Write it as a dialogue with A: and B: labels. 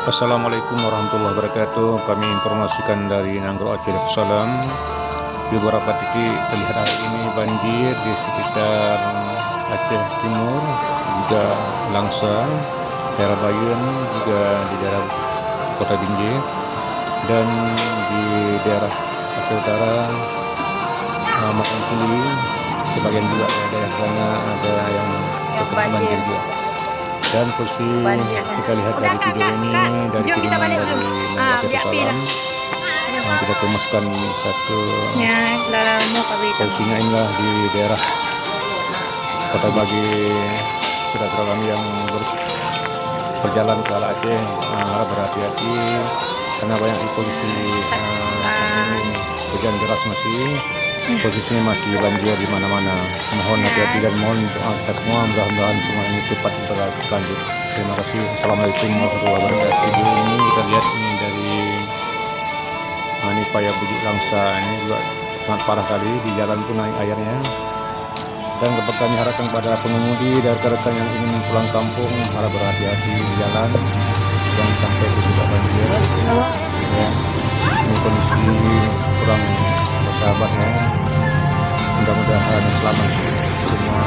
A: Assalamualaikum warahmatullahi wabarakatuh. Kami informasikan dari Nanggro Aceh Darussalam. Di beberapa titik terlihat hari ini banjir di sekitar Aceh Timur, juga Langsa, daerah Bayun, juga di daerah Kota Binjai, dan di daerah Aceh Utara, Makassar, sebagian juga daerah sana ada yang terkena banjir juga. Dan posisi kita lihat dari video ini dari kiriman dari Nanggro Aceh Darussalam, kita kemaskan satu posisinya inilah di daerah Kota Bagi saudara kami yang berjalan ke arah Aceh, harap berhati-hati karena banyak di posisi saat ini hujan deras posisinya masih banjir di mana-mana. Mohon hati-hati dan mohon doa kita semua, mudah-mudahan semua ini cepat berlanjut. Terima kasih. Assalamualaikum warahmatullahi wabarakatuh. Video ini kita lihat ini dari ini Paya Bukit Langsa, ini juga sangat parah kali, di jalan pun naik airnya. Dan kami harapkan kepada pengemudi dan rekan-rekan yang ingin pulang kampung harap berhati-hati di jalan, jangan sampai terjebak banjir. Ya, ini kondisi kurang bersahabat ya. Mudah-mudahan selamat semua.